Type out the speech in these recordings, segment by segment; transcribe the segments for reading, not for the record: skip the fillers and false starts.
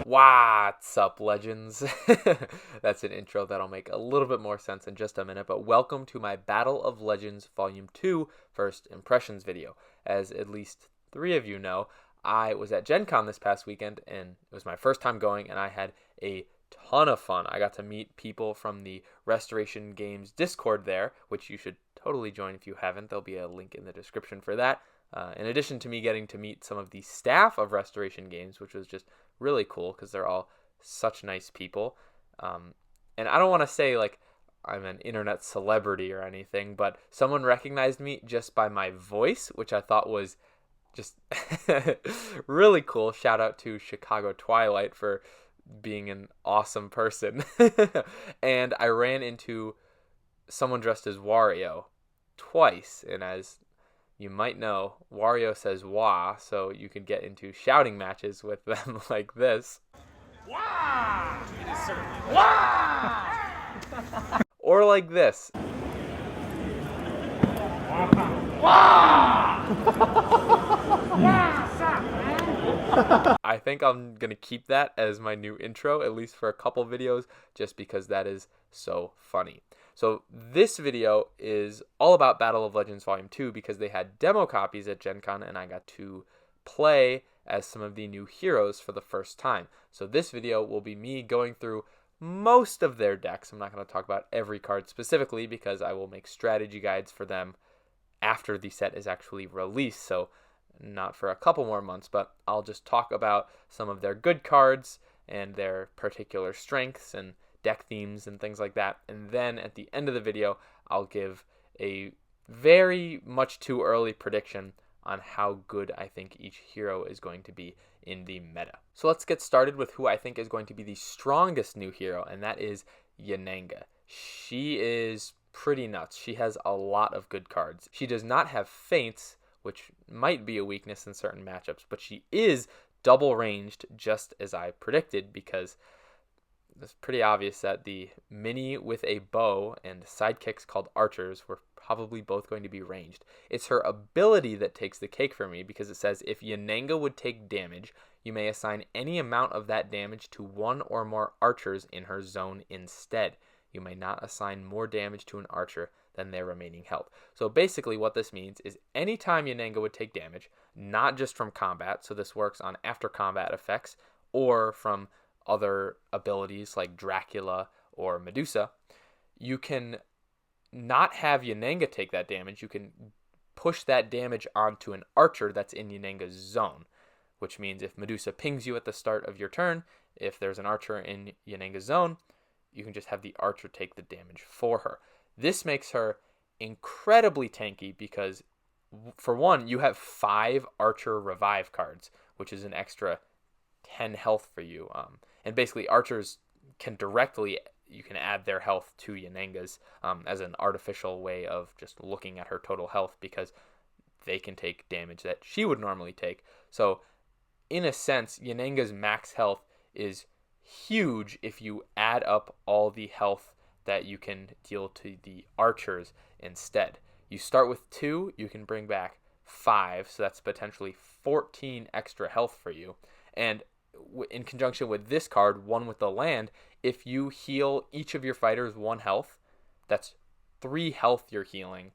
What's up, legends? That's an intro that'll make a little bit more sense in just a minute, but welcome to my Battle of Legends Volume 2 First Impressions video. As at least 3 of you know, I was at Gen Con this past weekend, and it was my first time going, and I had a ton of fun. I got to meet people from the Restoration Games Discord there, which you should totally join if you haven't. There'll be a link in the description for that. In addition to me getting to meet some of the staff of Restoration Games, which was just really cool because they're all such nice people. And I don't want to say like I'm an internet celebrity or anything, but someone recognized me just by my voice, which I thought was just really cool. Shout out to Chicago Twilight for being an awesome person. And I ran into someone dressed as Wario twice, and as you might know, Wario says wah, so you can get into shouting matches with them like this. Wah! It is certainly wah! Or like this. Wah! I think I'm going to keep that as my new intro, at least for a couple videos, just because that is so funny. So this video is all about Battle of Legends Volume 2 because they had demo copies at Gen Con and I got to play as some of the new heroes for the first time. So this video will be me going through most of their decks. I'm not going to talk about every card specifically because I will make strategy guides for them after the set is actually released. So not for a couple more months, but I'll just talk about some of their good cards and their particular strengths and deck themes and things like that. And then at the end of the video, I'll give a very much too early prediction on how good I think each hero is going to be in the meta. So let's get started with who I think is going to be the strongest new hero, and that is Yennenga. She is pretty nuts. She has a lot of good cards. She does not have feints, which might be a weakness in certain matchups, but she is double ranged just as I predicted, because it's pretty obvious that the mini with a bow and sidekicks called archers were probably both going to be ranged. It's her ability that takes the cake for me, because it says if Yennenga would take damage, you may assign any amount of that damage to one or more archers in her zone instead. You may not assign more damage to an archer than their remaining health. So basically what this means is anytime Yennenga would take damage, not just from combat, so this works on after combat effects, or from other abilities like Dracula or Medusa, you can not have Yennenga take that damage. You can push that damage onto an archer that's in Yennenga's zone, which means if Medusa pings you at the start of your turn, if there's an archer in Yennenga's zone, you can just have the archer take the damage for her. This makes her incredibly tanky because, for one, you have 5 archer revive cards, which is an extra 10 health for you. And basically, archers can directly, you can add their health to Yennenga's as an artificial way of just looking at her total health, because they can take damage that she would normally take. So, in a sense, Yennenga's max health is huge if you add up all the health that you can deal to the archers instead. You start with 2, you can bring back 5, so that's potentially 14 extra health for you. And in conjunction with this card, One with the Land, if you heal each of your fighters 1 health, that's 3 health you're healing,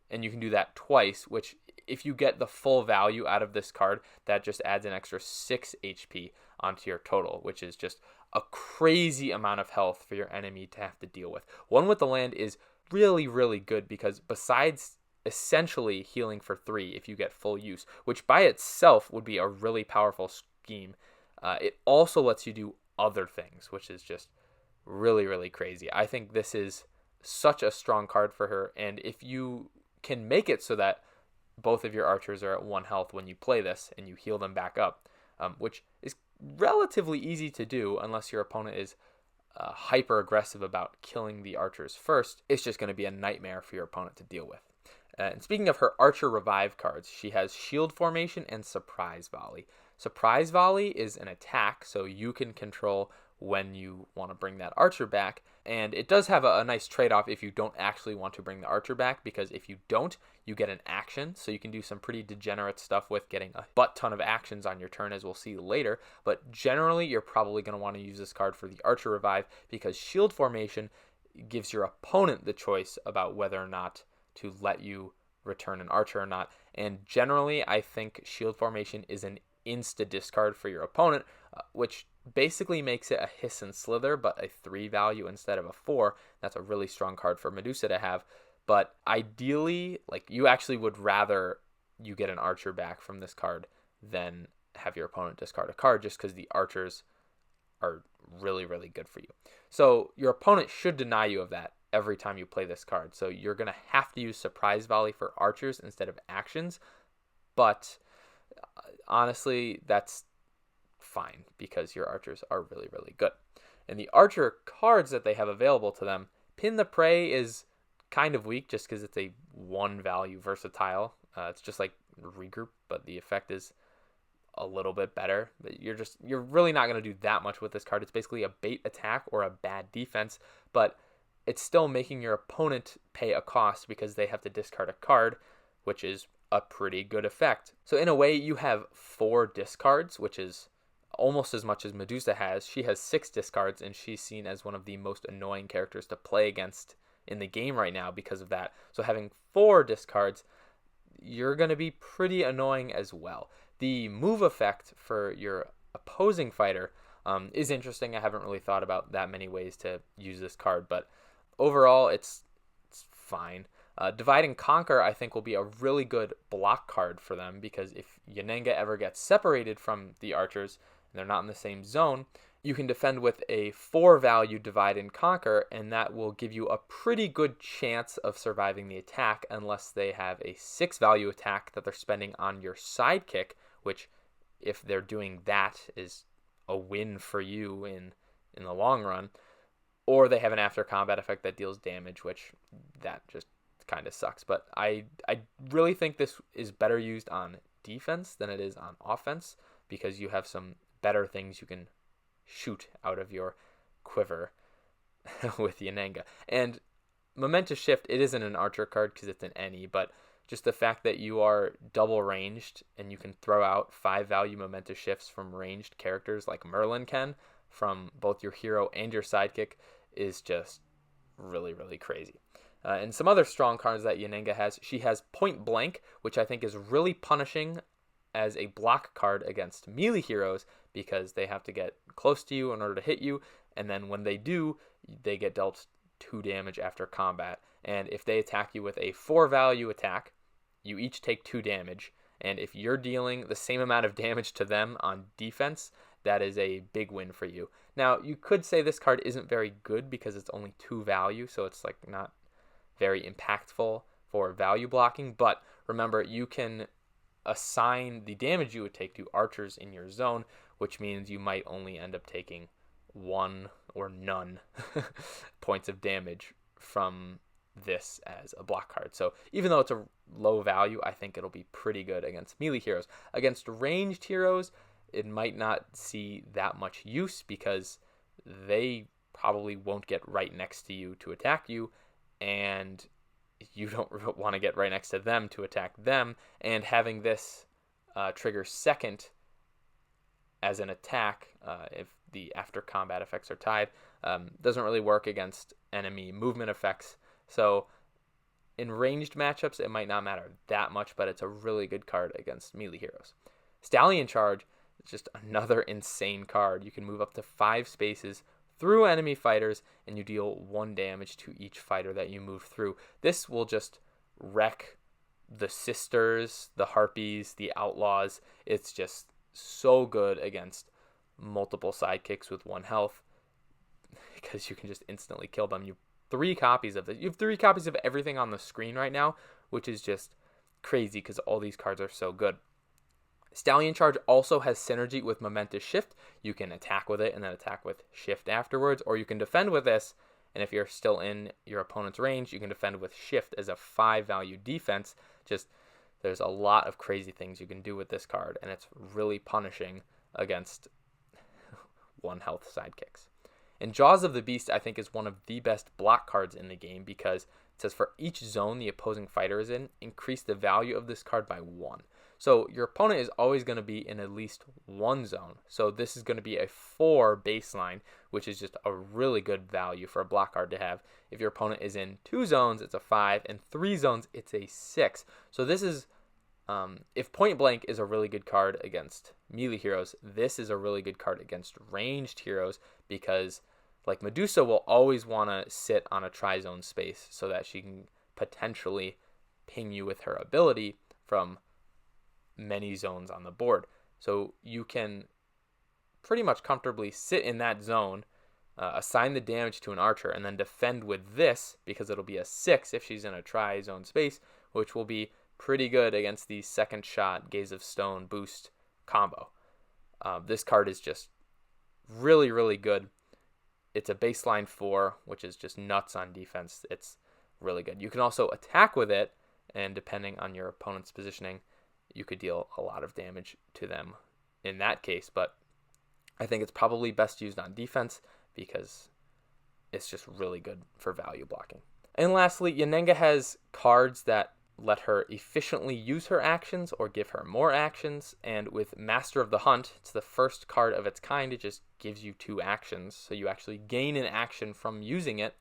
and you can do that twice, which if you get the full value out of this card, that just adds an extra 6 HP onto your total, which is just a crazy amount of health for your enemy to have to deal with. One with the Land is really, really good because besides essentially healing for 3 if you get full use, which by itself would be a really powerful scheme, it also lets you do other things, which is just really, really crazy. I think this is such a strong card for her, and if you can make it so that both of your archers are at 1 health when you play this and you heal them back up, which is relatively easy to do unless your opponent is hyper aggressive about killing the archers first, it's just going to be a nightmare for your opponent to deal with. And speaking of her archer revive cards, she has Shield Formation and Surprise Volley. Surprise Volley is an attack, so you can control when you want to bring that archer back, And it does have a nice trade-off if you don't actually want to bring the archer back, because if you don't, you get an action, so you can do some pretty degenerate stuff with getting a butt ton of actions on your turn, as we'll see later. But generally, you're probably going to want to use this card for the archer revive, because shield formation gives your opponent the choice about whether or not to let you return an archer or not. And generally, I think shield formation is an insta discard for your opponent, which basically makes it a hiss and slither, but a 3 value instead of a 4. That's a really strong card for Medusa to have. But ideally, like, you actually would rather you get an archer back from this card than have your opponent discard a card, just because the archers are really, really good for you. So your opponent should deny you of that every time you play this card. So you're going to have to use Surprise Volley for archers instead of actions. But honestly, that's fine, because your archers are really, really good. And the archer cards that they have available to them, Pin the Prey is kind of weak just because it's a 1 value versatile. It's just like Regroup, but the effect is a little bit better. You're really not going to do that much with this card. It's basically a bait attack or a bad defense, but it's still making your opponent pay a cost because they have to discard a card, which is a pretty good effect. So in a way, you have 4 discards, which is almost as much as Medusa has. She has 6 discards, and she's seen as one of the most annoying characters to play against in the game right now because of that. So having 4 discards, you're going to be pretty annoying as well. The move effect for your opposing fighter is interesting. I haven't really thought about that many ways to use this card, but overall, it's fine. Divide and Conquer, I think, will be a really good block card for them, because if Yennenga ever gets separated from the archers and they're not in the same zone, you can defend with a 4 value Divide and Conquer, and that will give you a pretty good chance of surviving the attack, unless they have a 6 value attack that they're spending on your sidekick, which, if they're doing that, is a win for you in the long run. Or they have an after combat effect that deals damage, which that just kind of sucks. But I really think this is better used on defense than it is on offense, because you have some better things you can shoot out of your quiver with Yennenga. And Momentous Shift, it isn't an archer card because it's an any, but just the fact that you are double ranged and you can throw out 5 value Momentous Shifts from ranged characters like Merlin can, from both your hero and your sidekick, is just really, really crazy. And some other strong cards that Yennenga has, she has Point Blank, which I think is really punishing as a block card against melee heroes, because they have to get close to you in order to hit you, and then when they do, they get dealt 2 damage after combat. And if they attack you with a 4 value attack, you each take 2 damage, and if you're dealing the same amount of damage to them on defense, that is a big win for you. Now, you could say this card isn't very good because it's only 2 value, so it's like not very impactful for value blocking, but remember, you can assign the damage you would take to archers in your zone, which means you might only end up taking 1 or none points of damage from this as a block card. So even though it's a low value, I think it'll be pretty good against melee heroes. Against ranged heroes, it might not see that much use because they probably won't get right next to you to attack you, and you don't want to get right next to them to attack them. And having this trigger second as an attack, if the after combat effects are tied, doesn't really work against enemy movement effects. So in ranged matchups, it might not matter that much, but it's a really good card against melee heroes. Stallion Charge is just another insane card. You can move up to 5 spaces through enemy fighters, and you deal 1 damage to each fighter that you move through. This will just wreck the sisters, the harpies, the outlaws. It's just so good against multiple sidekicks with 1 health, because you can just instantly kill them. You have 3 copies of it. You have 3 copies of everything on the screen right now, which is just crazy because all these cards are so good. Stallion Charge also has synergy with Momentous Shift. You can attack with it and then attack with Shift afterwards, or you can defend with this, and if you're still in your opponent's range, you can defend with Shift as a 5 value defense. Just, there's a lot of crazy things you can do with this card, and it's really punishing against 1 health sidekicks. And Jaws of the Beast, I think, is one of the best block cards in the game because it says for each zone the opposing fighter is in, increase the value of this card by 1. So your opponent is always going to be in at least one zone. So this is going to be a 4 baseline, which is just a really good value for a block card to have. If your opponent is in 2 zones, it's a 5, and 3 zones, it's a 6. So this is, if Point Blank is a really good card against melee heroes, this is a really good card against ranged heroes because, like, Medusa will always want to sit on a tri-zone space so that she can potentially ping you with her ability from many zones on the board. So you can pretty much comfortably sit in that zone, assign the damage to an archer, and then defend with this because it'll be a 6 if she's in a tri-zone space, which will be pretty good against the second shot Gaze of Stone boost combo. This card is just really, really good. It's a baseline 4, which is just nuts on defense. It's really good. You can also attack with it, and depending on your opponent's positioning, you could deal a lot of damage to them in that case, but I think it's probably best used on defense because it's just really good for value blocking. And lastly, Yennenga has cards that let her efficiently use her actions or give her more actions, and with Master of the Hunt, it's the first card of its kind. It just gives you 2 actions, so you actually gain an action from using it.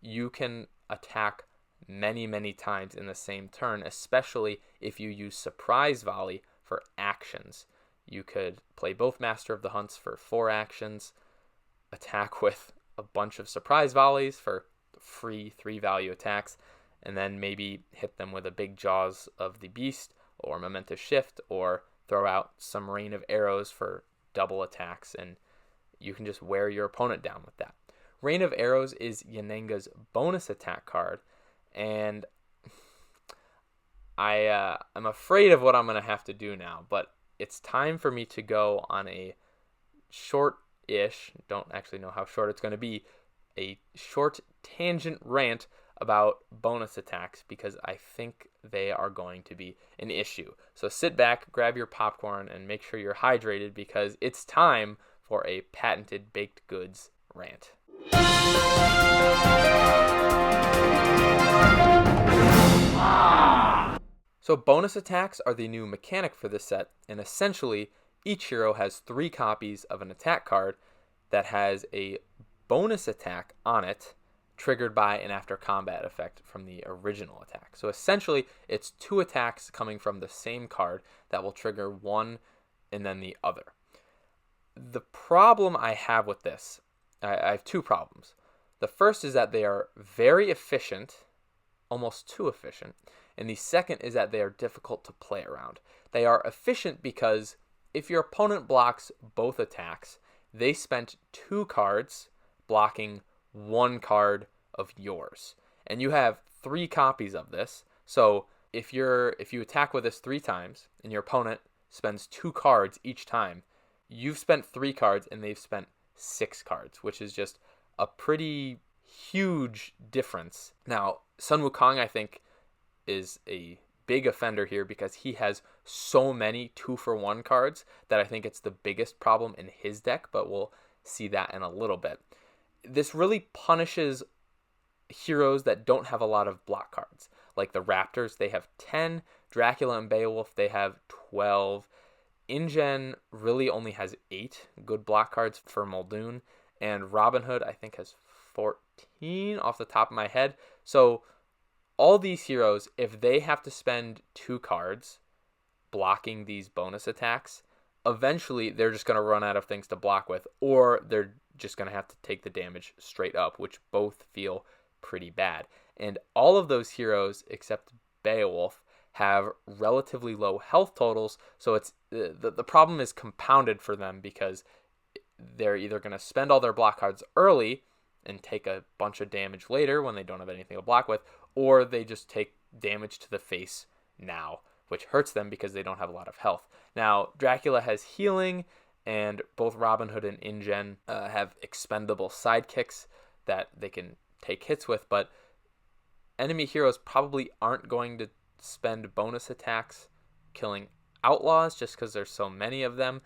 You can attack many, many times in the same turn, especially if you use Surprise Volley for actions. You could play both Master of the Hunts for 4 actions, attack with a bunch of Surprise Volleys for free 3 value attacks, and then maybe hit them with a big Jaws of the Beast or Momentous Shift, or throw out some Rain of Arrows for double attacks, and you can just wear your opponent down with that. Rain of Arrows is Yennenga's bonus attack card, and I'm afraid of what I'm going to have to do now, but it's time for me to go on a short-ish, don't actually know how short it's going to be, a short tangent rant about bonus attacks because I think they are going to be an issue. So sit back, grab your popcorn, and make sure you're hydrated because it's time for a patented baked goods rant. So bonus attacks are the new mechanic for this set, and essentially each hero has 3 copies of an attack card that has a bonus attack on it triggered by an after combat effect from the original attack. So essentially it's 2 attacks coming from the same card that will trigger one and then the other. The problem I have with this, I have 2 problems. The first is that they are very efficient, almost too efficient, and the second is that they are difficult to play around. They are efficient because if your opponent blocks both attacks, they spent 2 cards blocking 1 card of yours, and you have 3 copies of this. So if you attack with this 3 times and your opponent spends 2 cards each time, you've spent 3 cards and they've spent 6 cards, which is just a pretty huge difference. Now, Sun Wukong, I think, is a big offender here because he has so many 2-for-1 cards that I think it's the biggest problem in his deck, but we'll see that in a little bit. This really punishes heroes that don't have a lot of block cards. Like the Raptors, they have 10. Dracula and Beowulf, they have 12. InGen really only has 8 good block cards for Muldoon. And Robin Hood, I think, has 14 off the top of my head. So all these heroes, if they have to spend 2 cards blocking these bonus attacks, eventually they're just going to run out of things to block with, or they're just going to have to take the damage straight up, which both feel pretty bad. And all of those heroes, except Beowulf, have relatively low health totals, so it's the problem is compounded for them because they're either going to spend all their block cards early and take a bunch of damage later when they don't have anything to block with, or they just take damage to the face now, which hurts them because they don't have a lot of health. Now, Dracula has healing, and both Robin Hood and InGen have expendable sidekicks that they can take hits with, but enemy heroes probably aren't going to spend bonus attacks killing outlaws just because there's so many of them.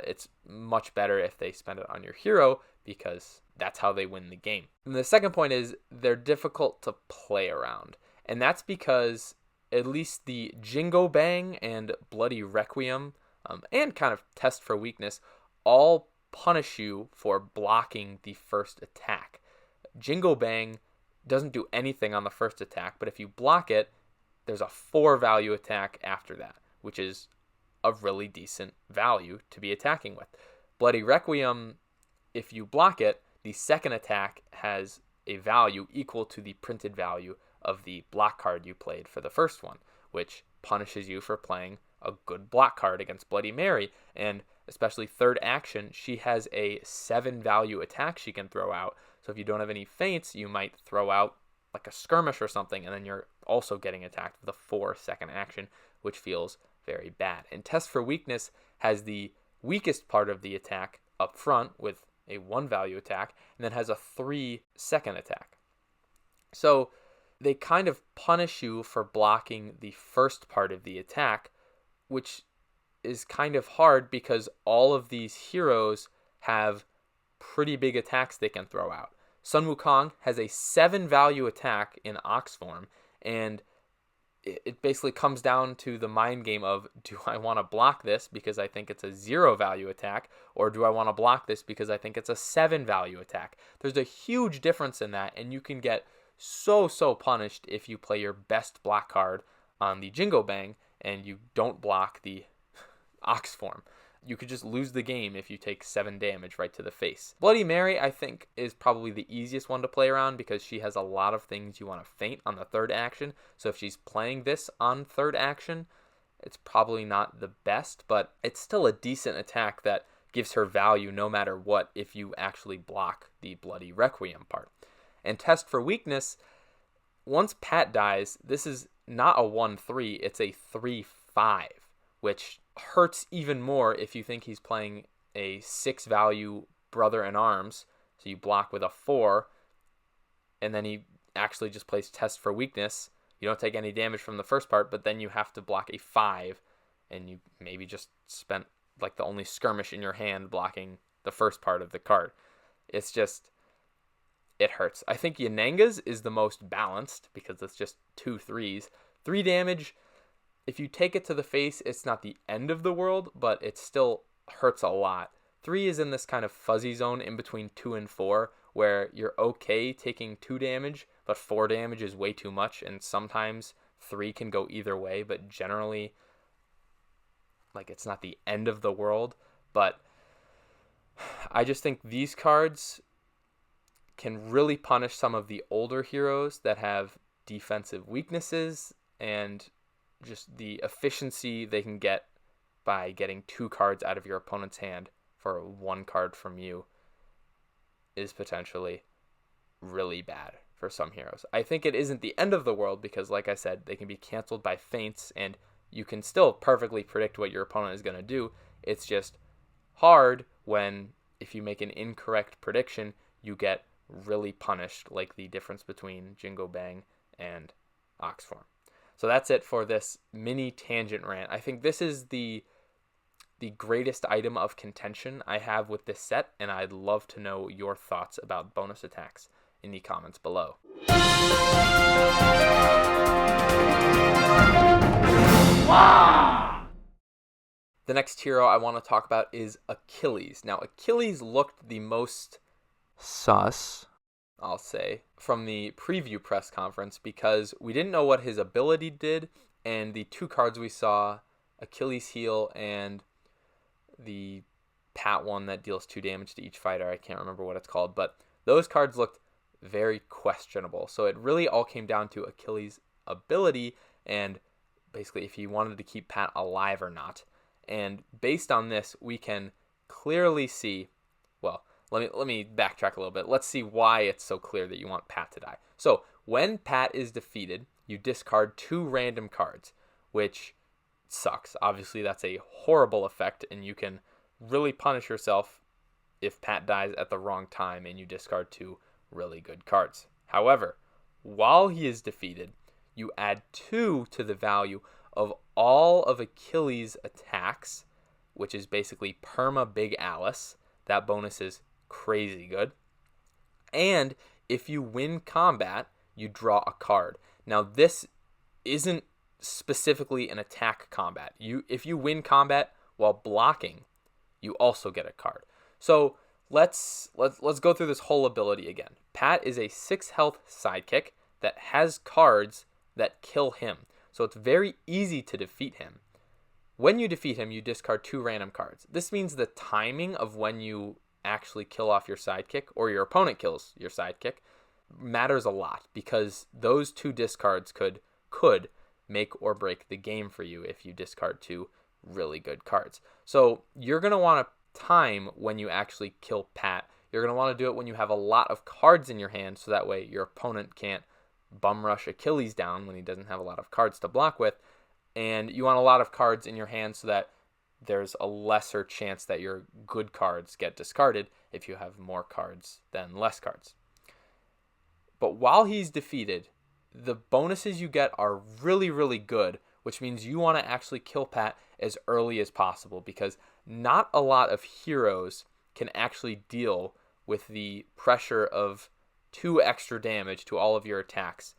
It's much better if they spend it on your hero because that's how they win the game. And the second point is they're difficult to play around. And that's because at least the Jingo Bang and Bloody Requiem and kind of Test for Weakness all punish you for blocking the first attack. Jingo Bang doesn't do anything on the first attack, but if you block it, there's a 4 value attack after that, which is a really decent value to be attacking with. Bloody Requiem, if you block it, the second attack has a value equal to the printed value of the block card you played for the first one, which punishes you for playing a good block card against Bloody Mary. And especially third action, she has a 7 value attack she can throw out. So if you don't have any feints, you might throw out like a skirmish or something, and then you're also getting attacked with a 4 second action, which feels very bad. And Test for Weakness has the weakest part of the attack up front with a 1 value attack, and then has a 3 second attack. So they kind of punish you for blocking the first part of the attack, which is kind of hard because all of these heroes have pretty big attacks they can throw out. Sun Wukong has a 7 value attack in Ox form, and it basically comes down to the mind game of, do I want to block this because I think it's a 0 value attack, or do I want to block this because I think it's a 7 value attack? There's a huge difference in that, and you can get so punished if you play your best block card on the Jingo Bang and you don't block the Ox form. You could just lose the game if you take 7 damage right to the face. Bloody Mary, I think, is probably the easiest one to play around because she has a lot of things you want to feint on the third action. So if she's playing this on third action, it's probably not the best, but it's still a decent attack that gives her value no matter what if you actually block the Bloody Requiem part. And Test for Weakness, once Pat dies, this is not a 1-3, it's a 3-5, which hurts even more if you think he's playing a 6 value Brother in Arms, so you block with a 4, and then he actually just plays Test for Weakness. You don't take any damage from the first part, but then you have to block a 5, and you maybe just spent like the only skirmish in your hand blocking the first part of the card. It's just, it hurts. I think Yennenga's is the most balanced because it's just 2 3s. 3 damage. If you take it to the face, it's not the end of the world, but it still hurts a lot. 3 is in this kind of fuzzy zone in between 2 and 4, where you're okay taking 2 damage, but 4 damage is way too much, and sometimes 3 can go either way, but generally, like, it's not the end of the world. But I just think these cards can really punish some of the older heroes that have defensive weaknesses, and just the efficiency they can get by getting 2 cards out of your opponent's hand for 1 card from you is potentially really bad for some heroes. I think it isn't the end of the world because, like I said, they can be canceled by feints and you can still perfectly predict what your opponent is going to do. It's just hard when, if you make an incorrect prediction, you get really punished, like the difference between Jingo Bang and Ox form. So that's it for this mini tangent rant. I think this is the greatest item of contention I have with this set, and I'd love to know your thoughts about bonus attacks in the comments below. The next hero I want to talk about is Achilles. Now, Achilles looked the most sus, I'll say, from the preview press conference because we didn't know what his ability did, and the 2 cards we saw, Achilles Heel and the Pat one that deals 2 damage to each fighter, I can't remember what it's called, but those cards looked very questionable. So it really all came down to Achilles' ability and basically if he wanted to keep Pat alive or not. And based on this, we can clearly see, well, let me backtrack a little bit. Let's see why it's so clear that you want Pat to die. So when Pat is defeated, you discard 2 random cards, which sucks. Obviously, that's a horrible effect, and you can really punish yourself if Pat dies at the wrong time and you discard 2 really good cards. However, while he is defeated, you add 2 to the value of all of Achilles' attacks, which is basically perma Big Alice. That bonus is crazy good. And if you win combat, you draw a card. Now, this isn't specifically an attack combat. If you win combat while blocking, you also get a card. So let's go through this whole ability again. Pat is a 6 health sidekick that has cards that kill him. So it's very easy to defeat him. When you defeat him, you discard 2 random cards. This means the timing of when you actually kill off your sidekick or your opponent kills your sidekick matters a lot, because those 2 discards could make or break the game for you if you discard 2 really good cards. So you're going to want to time when you actually kill Pat. You're going to want to do it when you have a lot of cards in your hand, so that way your opponent can't bum rush Achilles down when he doesn't have a lot of cards to block with. And you want a lot of cards in your hand so that there's a lesser chance that your good cards get discarded if you have more cards than less cards. But while he's defeated, the bonuses you get are really, really good, which means you want to actually kill Pat as early as possible, because not a lot of heroes can actually deal with the pressure of 2 extra damage to all of your attacks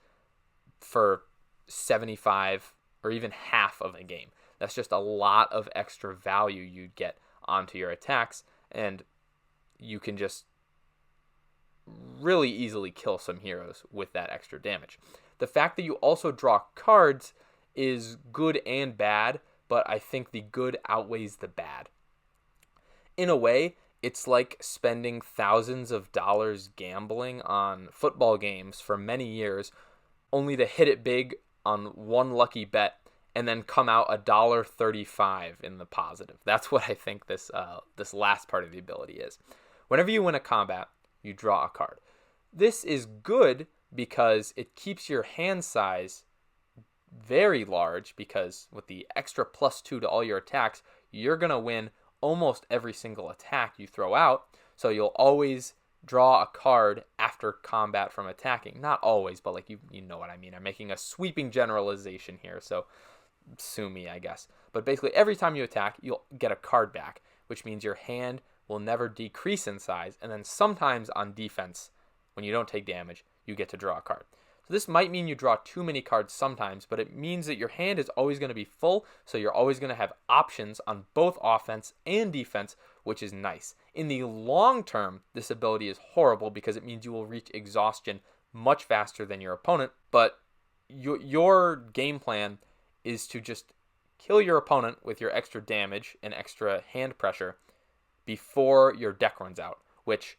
for 75 or even half of a game. That's just a lot of extra value you'd get onto your attacks, and you can just really easily kill some heroes with that extra damage. The fact that you also draw cards is good and bad, but I think the good outweighs the bad. In a way, it's like spending thousands of dollars gambling on football games for many years, only to hit it big on one lucky bet and then come out $1.35 in the positive. That's what I think this last part of the ability is. Whenever you win a combat, you draw a card. This is good because it keeps your hand size very large, because with the extra +2 to all your attacks, you're going to win almost every single attack you throw out. So you'll always draw a card after combat from attacking. Not always, but like you know what I mean. I'm making a sweeping generalization here, so sue me, I guess. But basically, every time you attack, you'll get a card back, which means your hand will never decrease in size. And then sometimes on defense, when you don't take damage, you get to draw a card. So this might mean you draw too many cards sometimes, but it means that your hand is always going to be full, so you're always going to have options on both offense and defense, which is nice. In the long term, this ability is horrible because it means you will reach exhaustion much faster than your opponent, but your game plan is to just kill your opponent with your extra damage and extra hand pressure before your deck runs out, which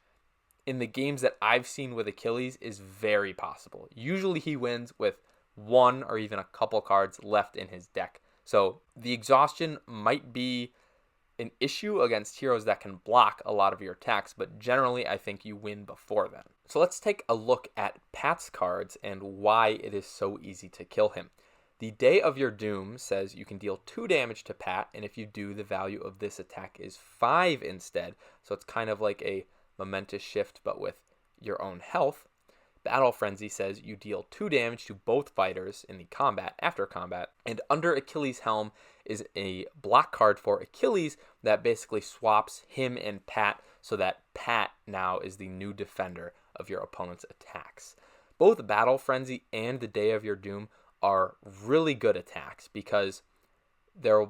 in the games that I've seen with Achilles is very possible. Usually he wins with 1 or even a couple cards left in his deck. So the exhaustion might be an issue against heroes that can block a lot of your attacks, but generally I think you win before then. So let's take a look at Pat's cards and why it is so easy to kill him. The Day of Your Doom says you can deal 2 damage to Pat, and if you do, the value of this attack is 5 instead. So it's kind of like a momentous shift, but with your own health. Battle Frenzy says you deal 2 damage to both fighters in the combat after combat. And under Achilles' helm is a block card for Achilles that basically swaps him and Pat, so that Pat now is the new defender of your opponent's attacks. Both Battle Frenzy and the Day of Your Doom are really good attacks because they're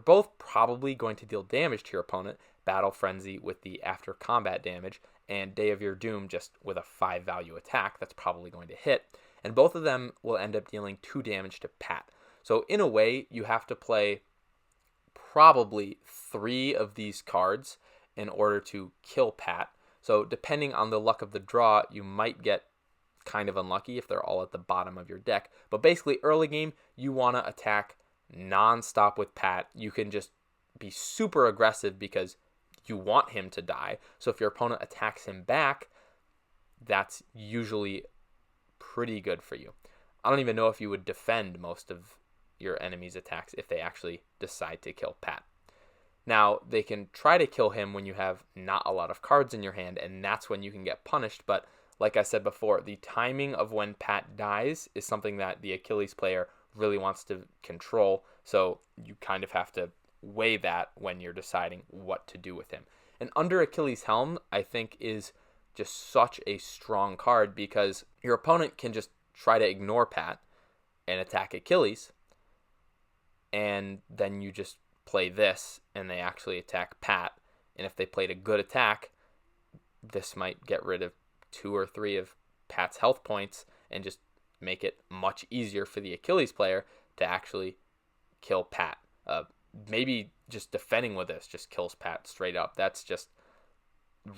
both probably going to deal damage to your opponent. Battle Frenzy with the after combat damage, and Day of Your Doom just with a 5 value attack that's probably going to hit. And both of them will end up dealing 2 damage to Pat. So in a way, you have to play probably 3 of these cards in order to kill Pat. So depending on the luck of the draw, you might get kind of unlucky if they're all at the bottom of your deck. But basically, early game, you want to attack non-stop with Pat. You can just be super aggressive because you want him to die. So if your opponent attacks him back, that's usually pretty good for you. I don't even know if you would defend most of your enemy's attacks if they actually decide to kill Pat. Now, they can try to kill him when you have not a lot of cards in your hand, and that's when you can get punished. But like I said before, the timing of when Pat dies is something that the Achilles player really wants to control. So you kind of have to weigh that when you're deciding what to do with him. And Under Achilles' Helm, I think, is just such a strong card because your opponent can just try to ignore Pat and attack Achilles, and then you just play this and they actually attack Pat. And if they played a good attack, this might get rid of 2 or 3 of Pat's health points and just make it much easier for the Achilles player to actually kill Pat. Maybe just defending with this just kills Pat straight up. That's just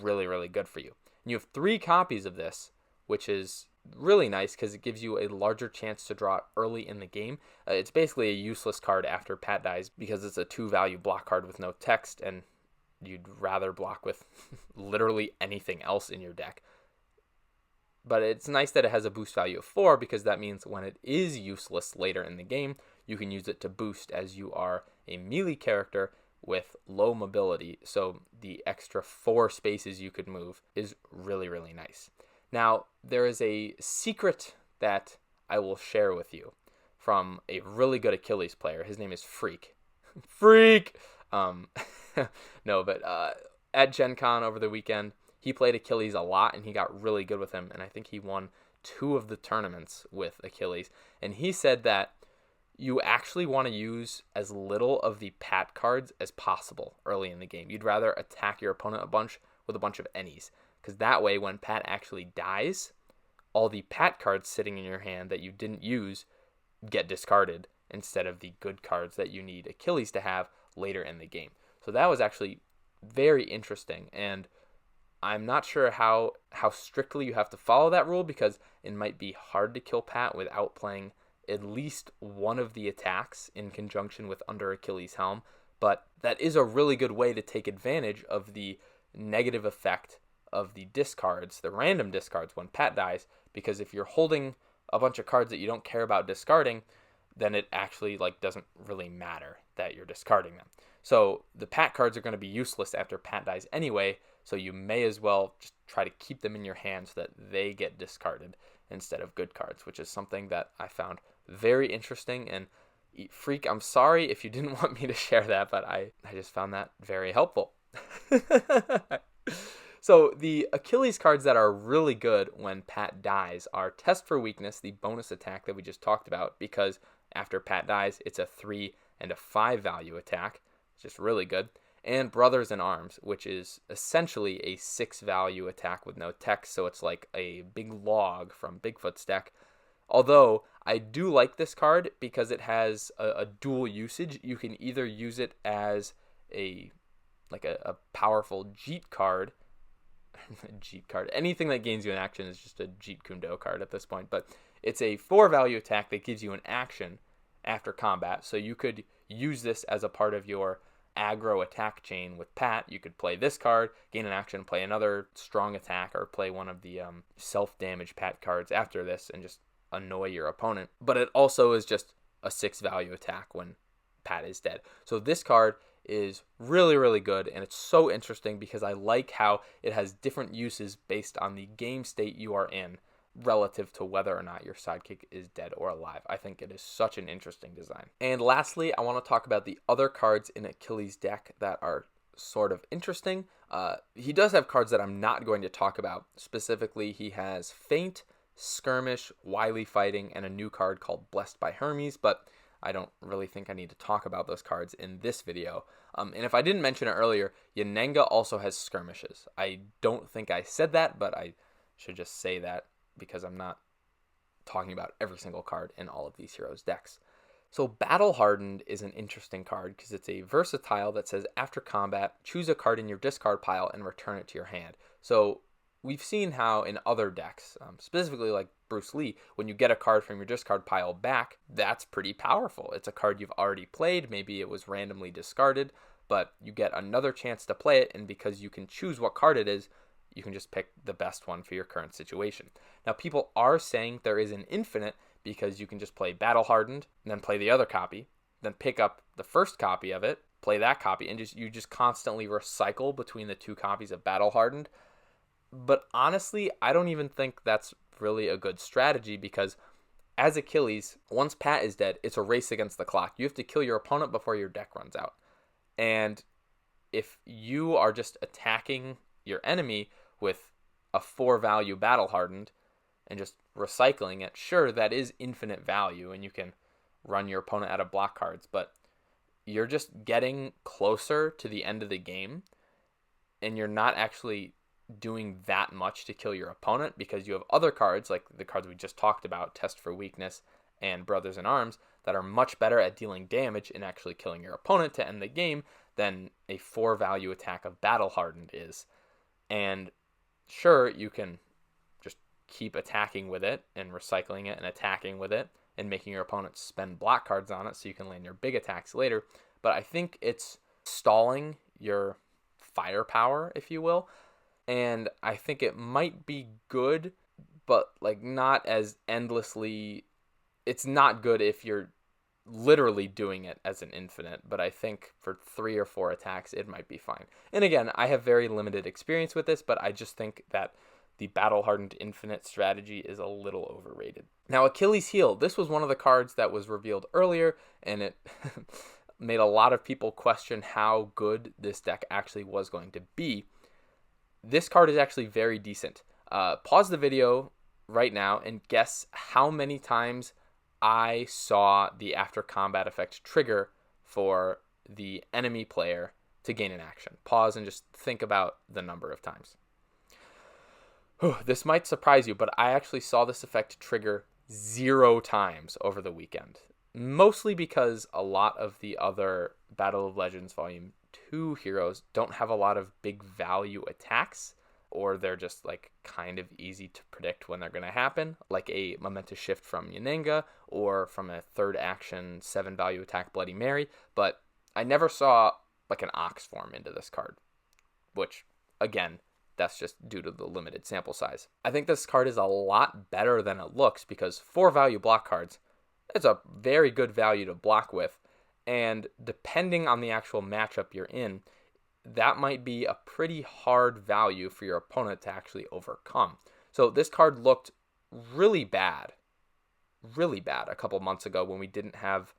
really, really good for you. And you have 3 copies of this, which is really nice because it gives you a larger chance to draw it early in the game. It's basically a useless card after Pat dies because it's a 2-value block card with no text, and you'd rather block with literally anything else in your deck. But it's nice that it has a boost value of 4 because that means when it is useless later in the game, you can use it to boost as you are a melee character with low mobility. So the extra 4 spaces you could move is really, really nice. Now, there is a secret that I will share with you from a really good Achilles player. His name is Freak. Freak! No, but at Gen Con over the weekend, he played Achilles a lot, and he got really good with him. And I think he won 2 of the tournaments with Achilles. And he said that you actually want to use as little of the Pat cards as possible early in the game. You'd rather attack your opponent a bunch with a bunch of Ennies. Because that way, when Pat actually dies, all the Pat cards sitting in your hand that you didn't use get discarded instead of the good cards that you need Achilles to have later in the game. So that was actually very interesting, and I'm not sure how strictly you have to follow that rule because it might be hard to kill Pat without playing at least one of the attacks in conjunction with Under Achilles' Helm, but that is a really good way to take advantage of the negative effect of the discards, the random discards when Pat dies, because if you're holding a bunch of cards that you don't care about discarding, then it actually doesn't really matter that you're discarding them. So the Pat cards are going to be useless after Pat dies anyway, so you may as well just try to keep them in your hand so that they get discarded instead of good cards, which is something that I found very interesting. And Freak, I'm sorry if you didn't want me to share that, but I just found that very helpful. So the Achilles cards that are really good when Pat dies are Test for Weakness, the bonus attack that we just talked about, because after Pat dies, it's a 3 and a 5 value attack. It's just really good. And Brothers in Arms, which is essentially a 6 value attack with no text, so it's like a big log from Bigfoot's deck. Although, I do like this card because it has a dual usage. You can either use it as a powerful Jeet card. Jeet card. Anything that gains you an action is just a Jeet Kundo card at this point. But it's a 4 value attack that gives you an action after combat. So you could use this as a part of your aggro attack chain with Pat. You could play this card, gain an action, play another strong attack, or play one of the self-damage Pat cards after this and just annoy your opponent. But it also is just a 6 value attack when Pat is dead. So this card is really, really good, and it's so interesting because I like how it has different uses based on the game state you are in relative to whether or not your sidekick is dead or alive. I think it is such an interesting design. And lastly, I want to talk about the other cards in Achilles' deck that are sort of interesting. He does have cards that I'm not going to talk about. Specifically, he has Feint, Skirmish, Wily Fighting, and a new card called Blessed by Hermes, but I don't really think I need to talk about those cards in this video. And if I didn't mention it earlier, Yennenga also has skirmishes. I don't think I said that, but I should just say that because I'm not talking about every single card in all of these heroes' decks. So Battle Hardened is an interesting card because it's a versatile that says after combat, choose a card in your discard pile and return it to your hand. So we've seen how in other decks, specifically like Bruce Lee, when you get a card from your discard pile back, that's pretty powerful. It's a card you've already played. Maybe it was randomly discarded, but you get another chance to play it, and because you can choose what card it is, you can just pick the best one for your current situation. Now, people are saying there is an infinite because you can just play Battle Hardened, and then play the other copy, then pick up the first copy of it, play that copy, and you just constantly recycle between the 2 copies of Battle Hardened. But honestly, I don't even think that's really a good strategy because as Achilles, once Pat is dead, it's a race against the clock. You have to kill your opponent before your deck runs out. And if you are just attacking your enemy with a 4 value battle hardened and just recycling it, sure, that is infinite value and you can run your opponent out of block cards, but you're just getting closer to the end of the game and you're not actually doing that much to kill your opponent because you have other cards like the cards we just talked about, Test for Weakness and Brothers in Arms, that are much better at dealing damage and actually killing your opponent to end the game than a 4 value attack of Battle Hardened is. And sure, you can just keep attacking with it and recycling it and attacking with it and making your opponent spend block cards on it so you can land your big attacks later. But I think it's stalling your firepower, if you will. And I think it might be good, but like not as endlessly. It's not good if you're literally doing it as an infinite, but I think for 3 or 4 attacks, it might be fine. And again, I have very limited experience with this, but I just think that the battle-hardened infinite strategy is a little overrated. Now, Achilles' heel. This was one of the cards that was revealed earlier, and it made a lot of people question how good this deck actually was going to be. This card is actually very decent. Pause the video right now and guess how many times I saw the after combat effect trigger for the enemy player to gain an action. Pause and just think about the number of times. This might surprise you, but I actually saw this effect trigger 0 times over the weekend. Mostly because a lot of the other Battle of Legends Volume 2 heroes don't have a lot of big value attacks, or they're just like kind of easy to predict when they're going to happen, like a momentous shift from Yennenga or from a 3rd action 7 value attack Bloody Mary. But I never saw like an Ox form into this card, which again, that's just due to the limited sample size. I think this card is a lot better than it looks because 4 value block cards, it's a very good value to block with. And depending on the actual matchup you're in, that might be a pretty hard value for your opponent to actually overcome. So this card looked really bad a couple months ago when we didn't have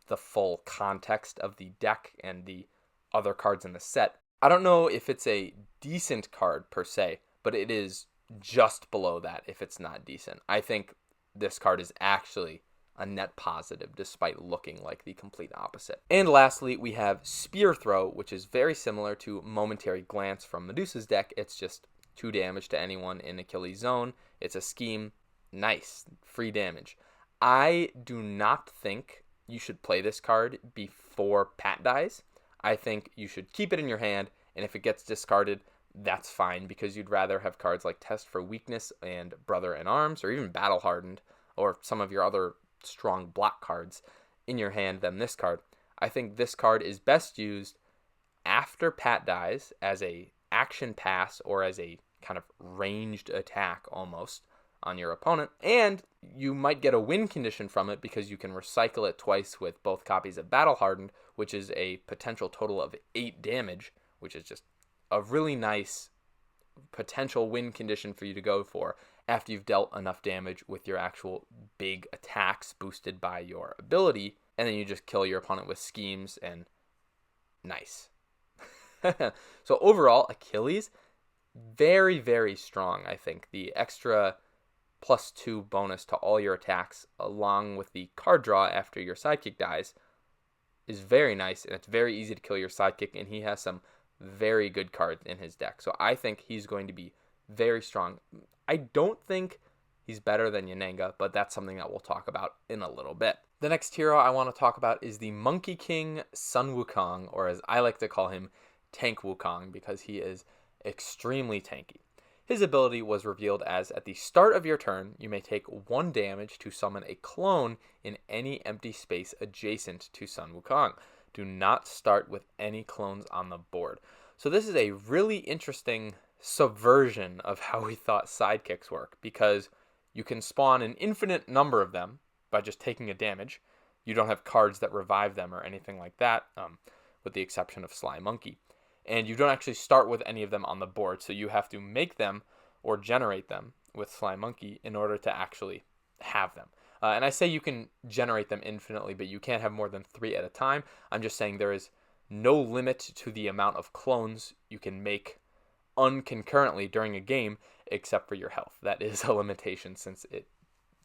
the full context of the deck and the other cards in the set. I don't know if it's a decent card per se, but it is just below that if it's not decent. I think this card is actually a net positive despite looking like the complete opposite. And lastly, we have Spear Throw, which is very similar to Momentary Glance from Medusa's deck. It's just 2 damage to anyone in Achilles' zone. It's a scheme. Nice. Free damage. I do not think you should play this card before Pat dies. I think you should keep it in your hand, and if it gets discarded, that's fine, because you'd rather have cards like Test for Weakness and Brother in Arms, or even Battle Hardened, or some of your other strong block cards in your hand than this card. I think this card is best used after Pat dies as a action pass or as a kind of ranged attack almost on your opponent, and you might get a win condition from it because you can recycle it twice with both copies of Battle Hardened, which is a potential total of 8 damage, which is just a really nice potential win condition for you to go for after you've dealt enough damage with your actual big attacks boosted by your ability, and then you just kill your opponent with schemes, and nice. So overall, Achilles, very, very strong, I think. The extra +2 bonus to all your attacks, along with the card draw after your sidekick dies, is very nice, and it's very easy to kill your sidekick, and he has some very good cards in his deck. So I think he's going to be very strong. I don't think he's better than Yennenga, but that's something that we'll talk about in a little bit. The next hero I want to talk about is the Monkey King Sun Wukong, or as I like to call him, Tank Wukong, because he is extremely tanky. His ability was revealed as, at the start of your turn, you may take 1 damage to summon a clone in any empty space adjacent to Sun Wukong. Do not start with any clones on the board. So this is a really interesting subversion of how we thought sidekicks work, because you can spawn an infinite number of them by just taking a damage. You don't have cards that revive them or anything like that, with the exception of Sly Monkey. And you don't actually start with any of them on the board, so you have to make them or generate them with Sly Monkey in order to actually have them. And I say you can generate them infinitely, but you can't have more than 3 at a time. I'm just saying there is no limit to the amount of clones you can make unconcurrently during a game, except for your health. That is a limitation since it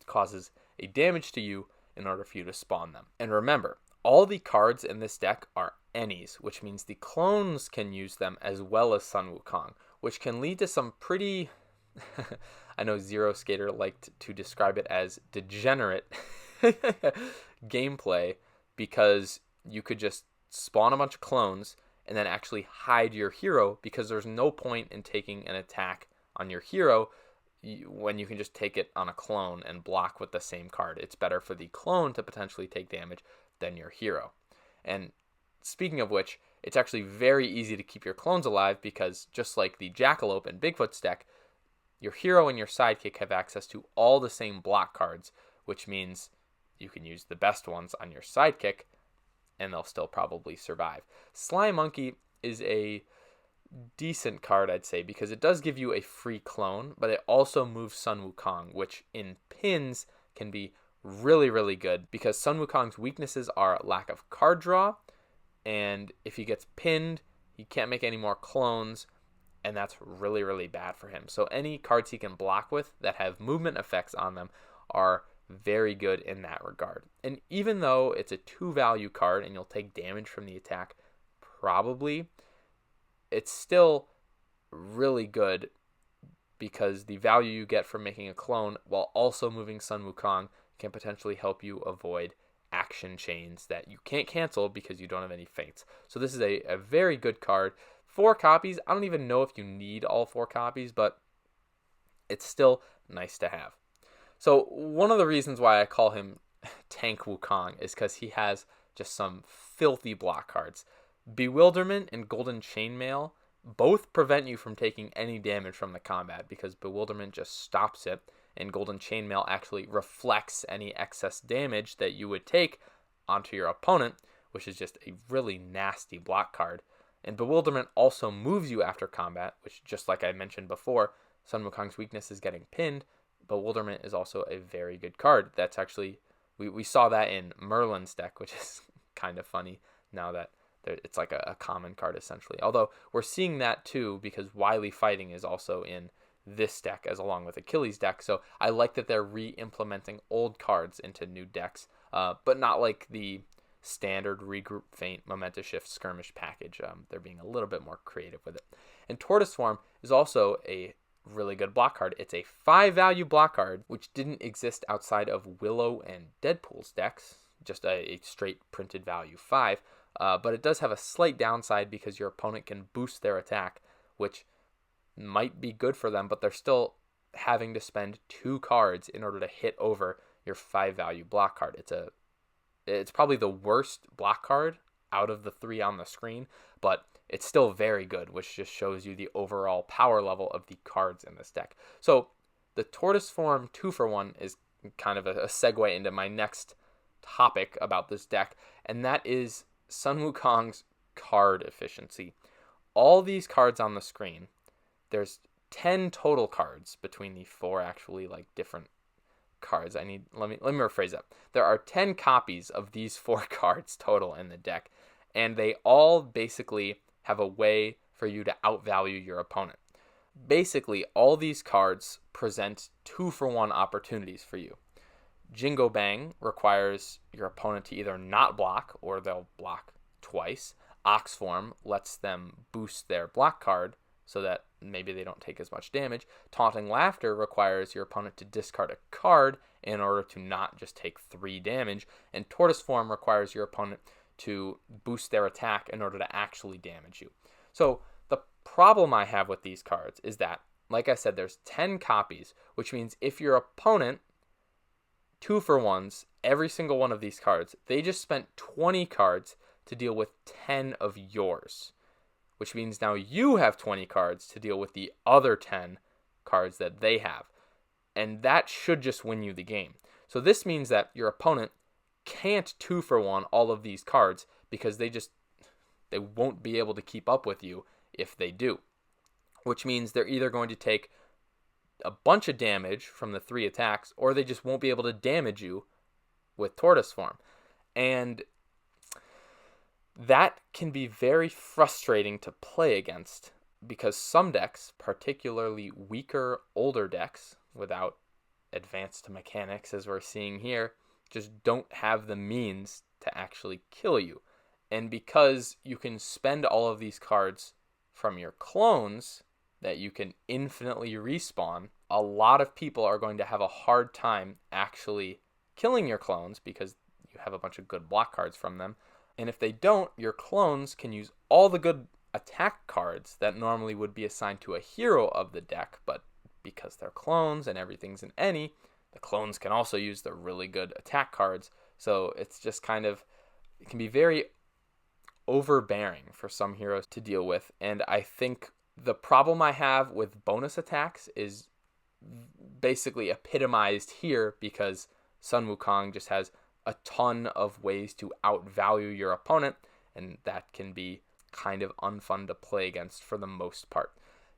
causes a damage to you in order for you to spawn them. And remember, all the cards in this deck are any's, which means the clones can use them as well as Sun Wukong, which can lead to some pretty... I know Zero Skater liked to describe it as degenerate gameplay, because you could just spawn a bunch of clones and then actually hide your hero, because there's no point in taking an attack on your hero when you can just take it on a clone and block with the same card. It's better for the clone to potentially take damage than your hero. And speaking of which, it's actually very easy to keep your clones alive, because just like the Jackalope and Bigfoot's deck, your hero and your sidekick have access to all the same block cards, which means you can use the best ones on your sidekick and they'll still probably survive. Sly Monkey is a decent card, I'd say, because it does give you a free clone, but it also moves Sun Wukong, which in pins can be really, really good, because Sun Wukong's weaknesses are lack of card draw, and if he gets pinned, he can't make any more clones, and that's really, really bad for him. So any cards he can block with that have movement effects on them are very good in that regard. And even though it's a 2-value card and you'll take damage from the attack, probably, it's still really good, because the value you get from making a clone while also moving Sun Wukong can potentially help you avoid action chains that you can't cancel because you don't have any feints. So this is a very good card. 4 copies. I don't even know if you need all 4 copies, but it's still nice to have. So one of the reasons why I call him Tank Wukong is because he has just some filthy block cards. Bewilderment and Golden Chainmail both prevent you from taking any damage from the combat, because Bewilderment just stops it, and Golden Chainmail actually reflects any excess damage that you would take onto your opponent, which is just a really nasty block card. And Bewilderment also moves you after combat, which, just like I mentioned before, Sun Wukong's weakness is getting pinned. Bewilderment is also a very good card. That's actually, we saw that in Merlin's deck, which is kind of funny now that it's like a common card essentially. Although we're seeing that too, because Wily Fighting is also in this deck as along with Achilles' deck. So I like that they're re-implementing old cards into new decks, but not like the standard regroup, feint, momentous shift, skirmish package. They're being a little bit more creative with it. And Tortoise Swarm is also a really good block card. It's a 5-value block card, which didn't exist outside of Willow and Deadpool's decks, just a straight printed value 5. But it does have a slight downside, because your opponent can boost their attack, which might be good for them, but they're still having to spend 2 cards in order to hit over your 5-value block card. It's probably the worst block card out of the 3 on the screen, but it's still very good, which just shows you the overall power level of the cards in this deck. So the Tortoise Form 2-for-1 is kind of a segue into my next topic about this deck, and that is Sun Wukong's card efficiency. All these cards on the screen, there's 10 total cards between the 4 actually like different cards. Let me rephrase that. There are 10 copies of these 4 cards total in the deck, and they all basically have a way for you to outvalue your opponent. Basically, all these cards present 2-for-1 opportunities for you. Jingo Bang requires your opponent to either not block, or they'll block twice. Ox Form lets them boost their block card so that maybe they don't take as much damage. Taunting Laughter requires your opponent to discard a card in order to not just take 3 damage. And Tortoise Form requires your opponent to boost their attack in order to actually damage you. So the problem I have with these cards is that, like I said, there's 10 copies, which means if your opponent 2-for-1s every single one of these cards, they just spent 20 cards to deal with 10 of yours, which means now you have 20 cards to deal with the other 10 cards that they have. And that should just win you the game. So this means that your opponent can't 2-for-1 all of these cards, because they won't be able to keep up with you if they do. Which means they're either going to take a bunch of damage from the 3 attacks, or they just won't be able to damage you with Tortoise Form. And That can be very frustrating to play against because some decks, particularly weaker, older decks without advanced mechanics as we're seeing here, just don't have the means to actually kill you. And because you can spend all of these cards from your clones that you can infinitely respawn, a lot of people are going to have a hard time actually killing your clones because you have a bunch of good block cards from them. And if they don't, your clones can use all the good attack cards that normally would be assigned to a hero of the deck, but because they're clones and everything's an any, the clones can also use the really good attack cards. So it's just kind of, it can be very overbearing for some heroes to deal with. And I think the problem I have with bonus attacks is basically epitomized here because Sun Wukong just has a ton of ways to outvalue your opponent, and that can be kind of unfun to play against for the most part.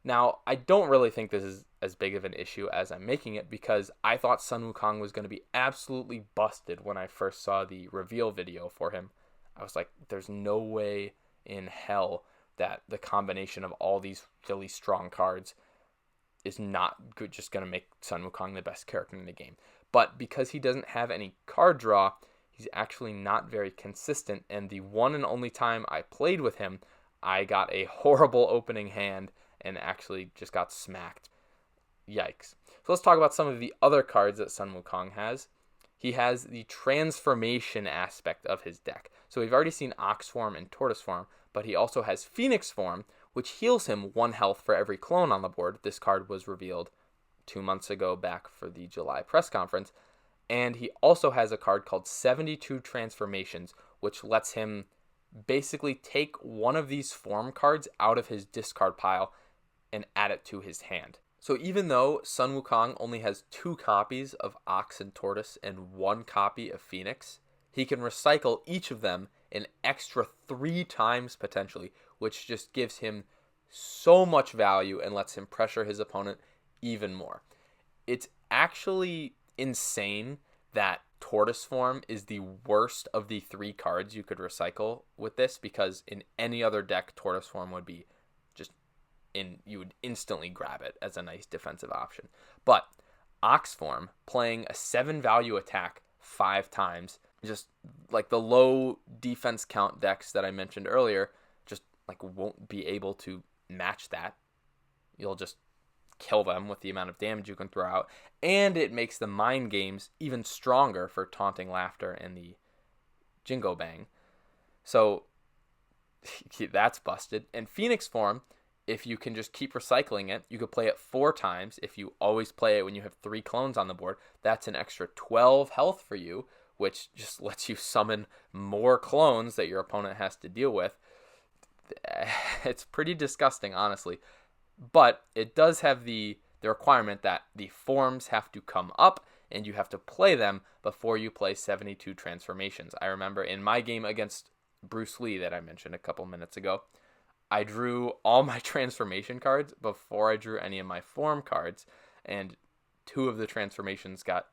Now, I don't really think this is as big of an issue as I'm making it because I thought Sun Wukong was going to be absolutely busted when I first saw the reveal video for him. I was like, there's no way in hell that the combination of all these really strong cards is not good, just going to make Sun Wukong the best character in the game. But because he doesn't have any card draw, he's actually not very consistent. And the one and only time I played with him, I got a horrible opening hand and actually just got smacked. Yikes. So let's talk about some of the other cards that Sun Wukong has. He has the transformation aspect of his deck. So we've already seen Ox form and Tortoise form, but he also has Phoenix form, which heals him 1 health for every clone on the board. This card was revealed 2 months ago back for the July press conference. And he also has a card called 72 Transformations, which lets him basically take one of these form cards out of his discard pile and add it to his hand. So even though Sun Wukong only has 2 copies of Ox and Tortoise and 1 copy of Phoenix, he can recycle each of them an extra 3 times potentially, which just gives him so much value and lets him pressure his opponent even more. It's actually insane that Tortoise form is the worst of the 3 cards you could recycle with this, because in any other deck, Tortoise form would be you would instantly grab it as a nice defensive option. But Ox form, playing a 7 value attack 5 times, just like the low defense count decks that I mentioned earlier, just like won't be able to match that. You'll just kill them with the amount of damage you can throw out, and it makes the mind games even stronger for taunting laughter and the Jingo Bang. So that's busted. And Phoenix form, if you can just keep recycling it, you could play it 4 times. If you always play it when you have 3 clones on the board, that's an extra 12 health for you, which just lets you summon more clones that your opponent has to deal with. It's pretty disgusting, honestly. But it does have the requirement that the forms have to come up and you have to play them before you play 72 transformations. I remember in my game against Bruce Lee that I mentioned a couple minutes ago, I drew all my transformation cards before I drew any of my form cards, and 2 of the transformations got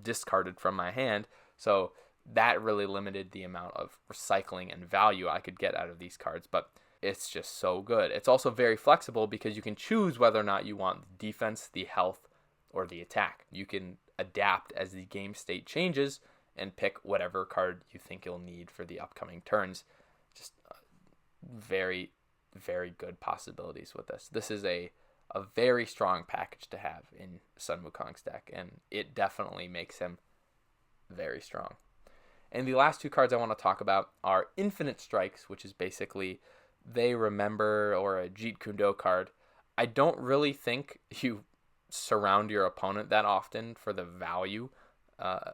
discarded from my hand, so that really limited the amount of recycling and value I could get out of these cards, but it's just so good. It's also very flexible because you can choose whether or not you want the defense, the health, or the attack. You can adapt as the game state changes and pick whatever card you think you'll need for the upcoming turns. Just very, very good possibilities with this. This is a very strong package to have in Sun Wukong's deck, and it definitely makes him very strong. And the last 2 cards I want to talk about are Infinite Strikes, which is basically They Remember, or a Jeet Kune Do card. I don't really think you surround your opponent that often for the value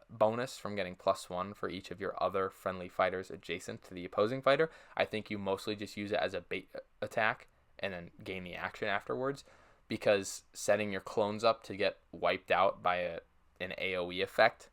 bonus from getting +1 for each of your other friendly fighters adjacent to the opposing fighter. I think you mostly just use it as a bait attack and then gain the action afterwards, because setting your clones up to get wiped out by an AoE effect,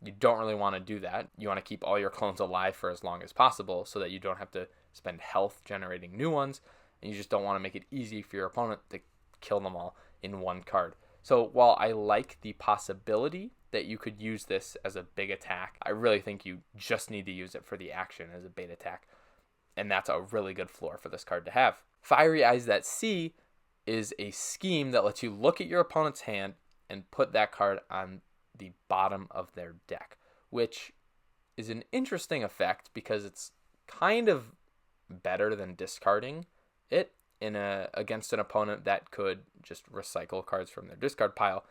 you don't really want to do that. You want to keep all your clones alive for as long as possible so that you don't have to spend health generating new ones, and you just don't want to make it easy for your opponent to kill them all in 1 card. So while I like the possibility that you could use this as a big attack, I really think you just need to use it for the action as a bait attack. and that's a really good floor for this card to have. Fiery Eyes That See is a scheme that lets you look at your opponent's hand and put that card on the bottom of their deck, which is an interesting effect because it's kind of better than discarding it against an opponent that could just recycle cards from their discard pile.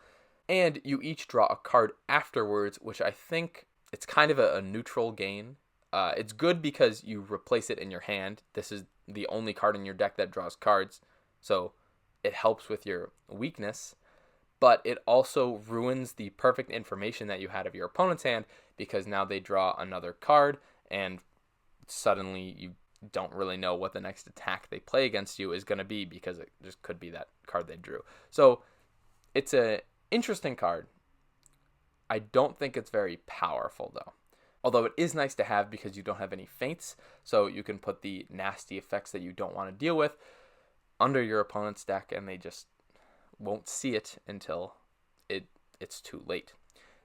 And you each draw a card afterwards, which I think it's kind of a neutral gain. It's good because you replace it in your hand. This is the only card in your deck that draws cards, so it helps with your weakness. But it also ruins the perfect information that you had of your opponent's hand because now they draw another card and suddenly you don't really know what the next attack they play against you is going to be because it just could be that card they drew. So it's an interesting card. I don't think it's very powerful though. Although it is nice to have because you don't have any feints, so you can put the nasty effects that you don't want to deal with under your opponent's deck and they just won't see it until it's too late.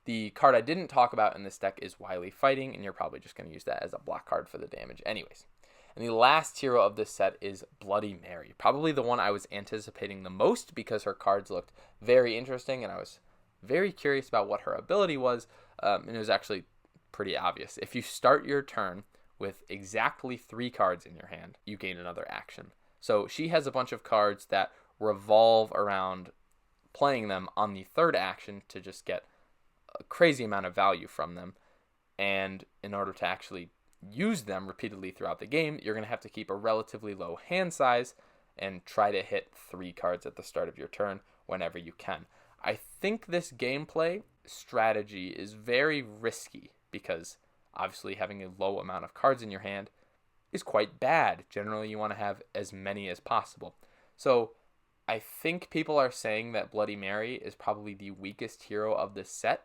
The card I didn't talk about in this deck is Wily Fighting, and you're probably just going to use that as a block card for the damage anyways. And the last hero of this set is Bloody Mary, probably the one I was anticipating the most because her cards looked very interesting, and I was very curious about what her ability was, and it was actually pretty obvious. If you start your turn with exactly 3 cards in your hand, you gain another action. So she has a bunch of cards that revolve around playing them on the 3rd action to just get a crazy amount of value from them. And in order to actually use them repeatedly throughout the game, you're going to have to keep a relatively low hand size and try to hit 3 cards at the start of your turn whenever you can. I think this gameplay strategy is very risky because obviously having a low amount of cards in your hand is quite bad. Generally, you want to have as many as possible. So I think people are saying that Bloody Mary is probably the weakest hero of this set,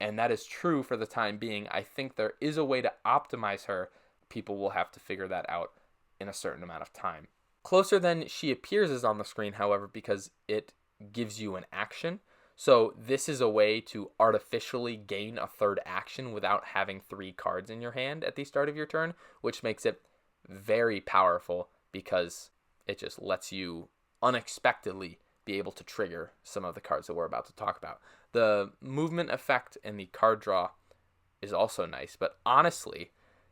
and that is true for the time being. I think there is a way to optimize her. People will have to figure that out in a certain amount of time. Closer Than She Appears is on the screen, however, because it gives you an action. So this is a way to artificially gain a 3rd action without having 3 cards in your hand at the start of your turn, which makes it very powerful because it just lets you unexpectedly be able to trigger some of the cards that we're about to talk about. The movement effect and the card draw is also nice, but honestly,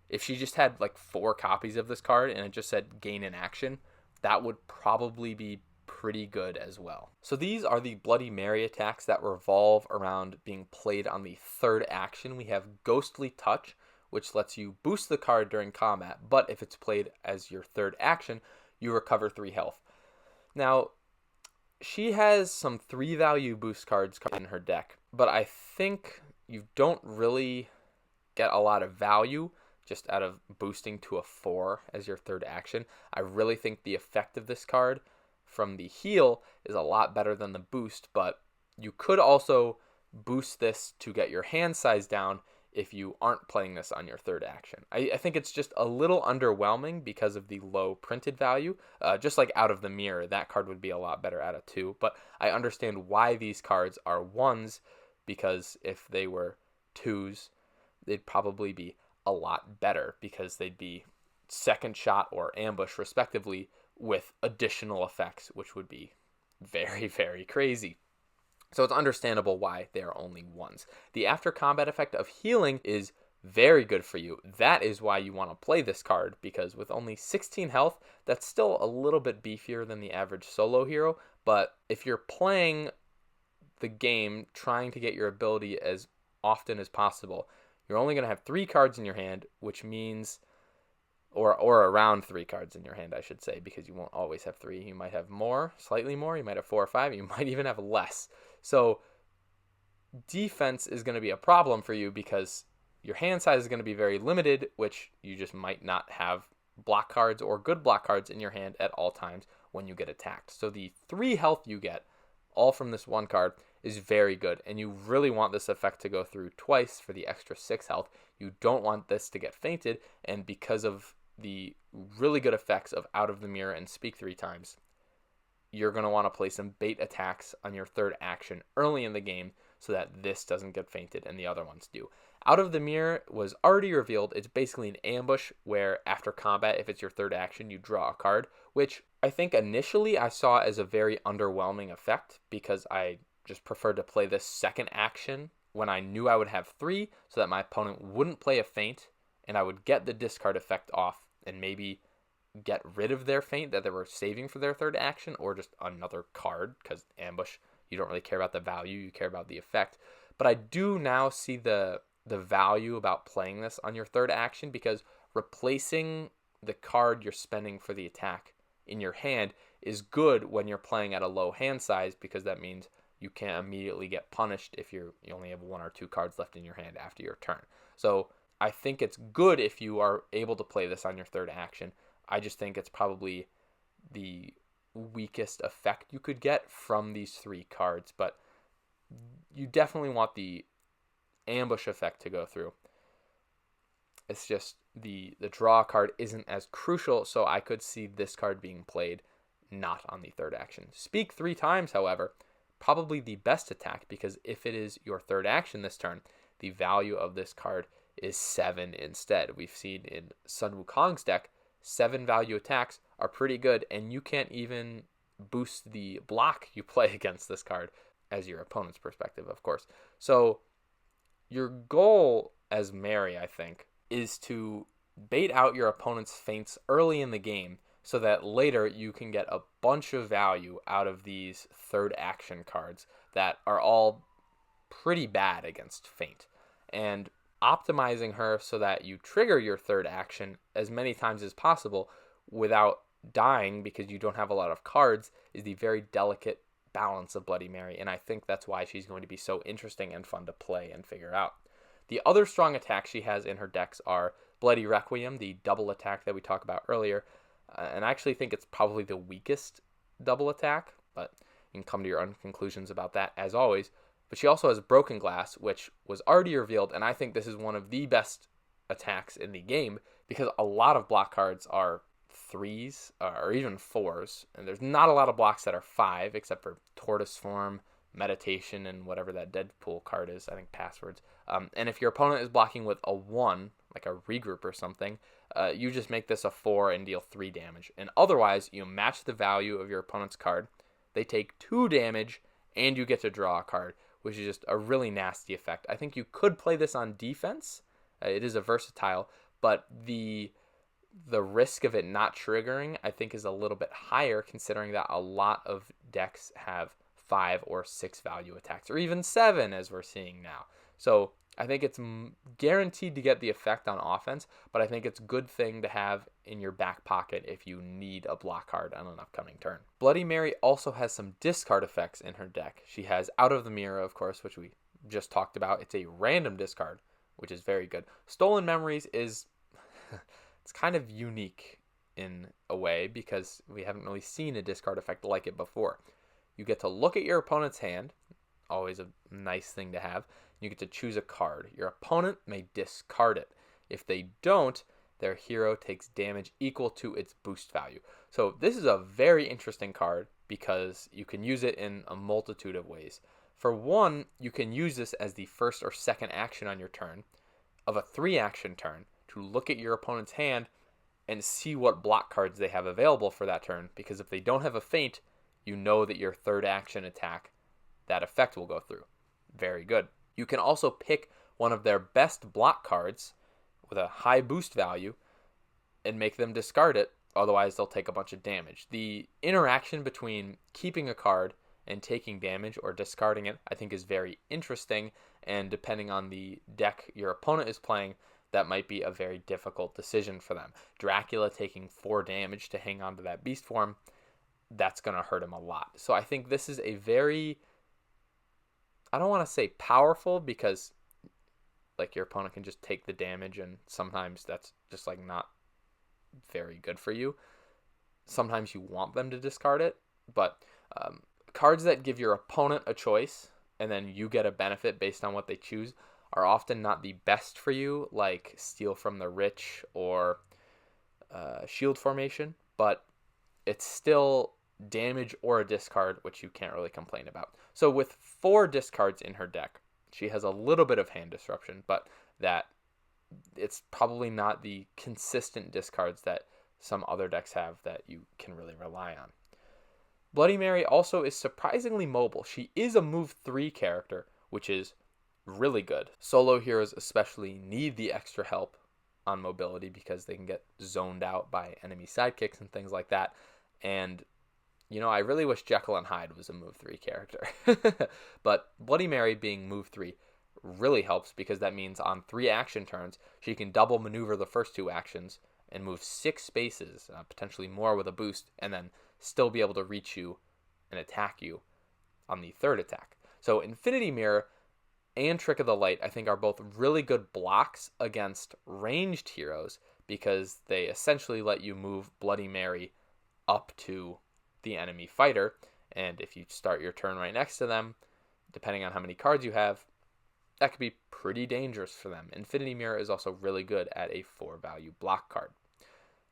if she just had like 4 copies of this card and it just said gain an action, that would probably be pretty good as well. So these are the Bloody Mary attacks that revolve around being played on the 3rd action. We have Ghostly Touch, which lets you boost the card during combat, but if it's played as your 3rd action, you recover 3 health. Now, she has some 3 value boost cards in her deck, but I think you don't really get a lot of value just out of boosting to a 4 as your 3rd action. I really think the effect of this card from the heal is a lot better than the boost, but you could also boost this to get your hand size down if you aren't playing this on your 3rd action. I think it's just a little underwhelming because of the low printed value. Just like Out of the Mirror, that card would be a lot better at a 2, but I understand why these cards are 1s, because if they were 2s, they'd probably be a lot better because they'd be second shot or ambush respectively with additional effects, which would be very, very crazy. So it's understandable why they are only 1s. The after combat effect of healing is very good for you. That is why you want to play this card, because with only 16 health, that's still a little bit beefier than the average solo hero. But if you're playing the game trying to get your ability as often as possible, you're only going to have 3 cards in your hand, which means, or around 3 cards in your hand, I should say, because you won't always have 3. You might have more, slightly more. You might have 4 or 5. You might even have less. So defense is going to be a problem for you because your hand size is going to be very limited, which you just might not have block cards or good block cards in your hand at all times when you get attacked. So the 3 health you get, all from this 1 card, is very good, and you really want this effect to go through twice for the extra 6 health. You don't want this to get fainted, and because of the really good effects of Out of the Mirror and Speak 3 times, you're going to want to play some bait attacks on your 3rd action early in the game so that this doesn't get fainted and the other ones do. Out of the Mirror was already revealed. It's basically an ambush where after combat, if it's your third action, you draw a card, which I think initially I saw as a very underwhelming effect because I just preferred to play this second action when I knew I would have 3 so that my opponent wouldn't play a feint and I would get the discard effect off and maybe get rid of their feint that they were saving for their third action, or just another card, because ambush, you don't really care about the value, you care about the effect. But I do now see the value about playing this on your third action, because replacing the card you're spending for the attack in your hand is good when you're playing at a low hand size, because that means you can't immediately get punished if you only have 1 or 2 cards left in your hand after your turn. So I think it's good if you are able to play this on your third action. I just think it's probably the weakest effect you could get from these 3 cards, but you definitely want the ambush effect to go through. It's just the draw card isn't as crucial, so I could see this card being played not on the third action. Speak 3 times, however, probably the best attack, because if it is your third action this turn, the value of this card is 7 instead. We've seen in Sun Wukong's deck, 7 value attacks are pretty good, and you can't even boost the block you play against this card as your opponent's perspective, of course. So your goal as Mary, I think, is to bait out your opponent's feints early in the game so that later you can get a bunch of value out of these third action cards that are all pretty bad against feint. And optimizing her so that you trigger your third action as many times as possible without dying because you don't have a lot of cards is the very delicate balance of Bloody Mary, and I think that's why she's going to be so interesting and fun to play and figure out. The other strong attacks she has in her decks are Bloody Requiem, the double attack that we talked about earlier, and I actually think it's probably the weakest double attack, but you can come to your own conclusions about that as always. But she also has Broken Glass, which was already revealed, and I think this is one of the best attacks in the game because a lot of block cards are 3s or even 4s, and there's not a lot of blocks that are 5 except for Tortoise Form, Meditation, and whatever that Deadpool card is, I think Passwords. And if your opponent is blocking with a 1, like a regroup or something, you just make this a 4 and deal 3 damage. And otherwise, you match the value of your opponent's card, they take 2 damage, and you get to draw a card, which is just a really nasty effect. I think you could play this on defense. It is a versatile, but the risk of it not triggering, I think, is a little bit higher considering that a lot of decks have 5 or 6 value attacks, or even 7 as we're seeing now. So I think it's guaranteed to get the effect on offense, but I think it's a good thing to have in your back pocket if you need a block card on an upcoming turn. Bloody Mary also has some discard effects in her deck. She has Out of the Mirror, of course, which we just talked about. It's a random discard, which is very good. Stolen Memories is it's kind of unique in a way because we haven't really seen a discard effect like it before. You get to look at your opponent's hand, always a nice thing to have. You get to choose a card. Your opponent may discard it. If they don't, their hero takes damage equal to its boost value. So this is a very interesting card because you can use it in a multitude of ways. For one, you can use this as the first or second action on your turn of a 3-action turn to look at your opponent's hand and see what block cards they have available for that turn, because if they don't have a feint, you know that your third action attack, that effect will go through. Very good. You can also pick one of their best block cards with a high boost value and make them discard it, otherwise they'll take a bunch of damage. The interaction between keeping a card and taking damage or discarding it, I think, is very interesting, and depending on the deck your opponent is playing, that might be a very difficult decision for them. Dracula taking 4 damage to hang on to that beast form, that's going to hurt him a lot. So I think this is a very, I don't want to say powerful, because like your opponent can just take the damage and sometimes that's just like not very good for you. Sometimes you want them to discard it, but cards that give your opponent a choice and then you get a benefit based on what they choose are often not the best for you, like Steal from the Rich or Shield Formation, but it's still damage or a discard, which you can't really complain about. So with 4 discards in her deck, she has a little bit of hand disruption, but that it's probably not the consistent discards that some other decks have that you can really rely on. Bloody Mary also is surprisingly mobile. She is a move 3 character, which is really good. Solo heroes especially need the extra help on mobility because they can get zoned out by enemy sidekicks and things like that. And, I really wish Jekyll and Hyde was a move 3 character. But Bloody Mary being move 3 really helps because that means on 3 action turns, she can double maneuver the first 2 actions and move 6 spaces, potentially more with a boost, and then still be able to reach you and attack you on the 3rd attack. So Infinity Mirror and Trick of the Light, I think, are both really good blocks against ranged heroes because they essentially let you move Bloody Mary up to the enemy fighter, and if you start your turn right next to them, depending on how many cards you have, that could be pretty dangerous for them. Infinity Mirror is also really good at a 4-value block card.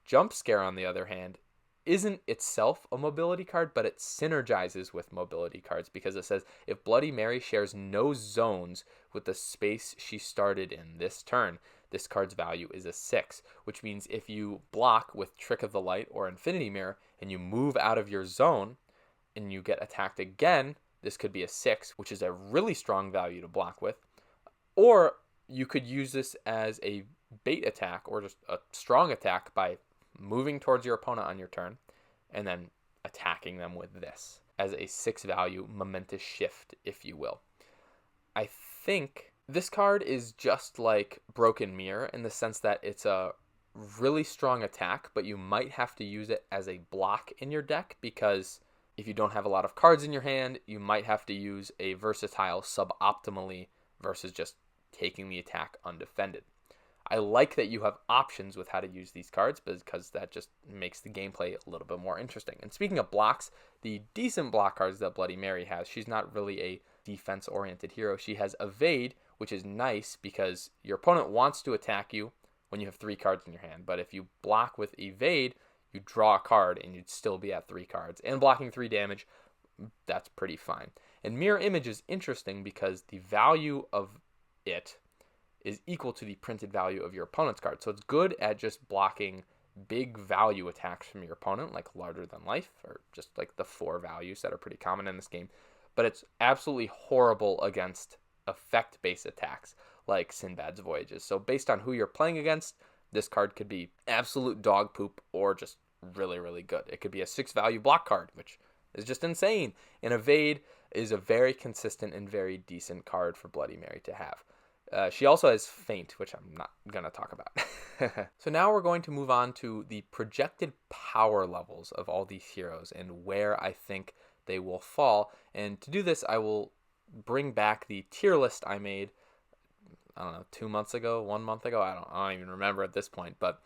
Jump Scare, on the other hand, isn't itself a mobility card, but it synergizes with mobility cards because it says if Bloody Mary shares no zones with the space she started in this turn, this card's value is a 6, which means if you block with Trick of the Light or Infinity Mirror and you move out of your zone and you get attacked again, this could be a 6, which is a really strong value to block with. Or you could use this as a bait attack or just a strong attack by moving towards your opponent on your turn and then attacking them with this as a 6-value momentous shift, if you will. I think this card is just like Broken Mirror in the sense that it's a really strong attack, but you might have to use it as a block in your deck because if you don't have a lot of cards in your hand, you might have to use a versatile suboptimally versus just taking the attack undefended. I like that you have options with how to use these cards because that just makes the gameplay a little bit more interesting. And speaking of blocks, the decent block cards that Bloody Mary has, she's not really a defense-oriented hero. She has Evade, which is nice because your opponent wants to attack you when you have 3 cards in your hand. But if you block with Evade, you draw a card and you'd still be at 3 cards. And blocking 3 damage, that's pretty fine. And Mirror Image is interesting because the value of it is equal to the printed value of your opponent's card. So it's good at just blocking big value attacks from your opponent, like Larger Than Life, or just like the 4 values that are pretty common in this game. But it's absolutely horrible against effect-based attacks, like Sinbad's Voyages. So based on who you're playing against, this card could be absolute dog poop or just really, really good. It could be a 6-value block card, which is just insane. And Evade is a very consistent and very decent card for Bloody Mary to have. She also has Feint, which I'm not going to talk about. So now we're going to move on to the projected power levels of all these heroes and where I think they will fall. And to do this, I will bring back the tier list I made, 2 months ago, 1 month ago. I don't even remember at this point. But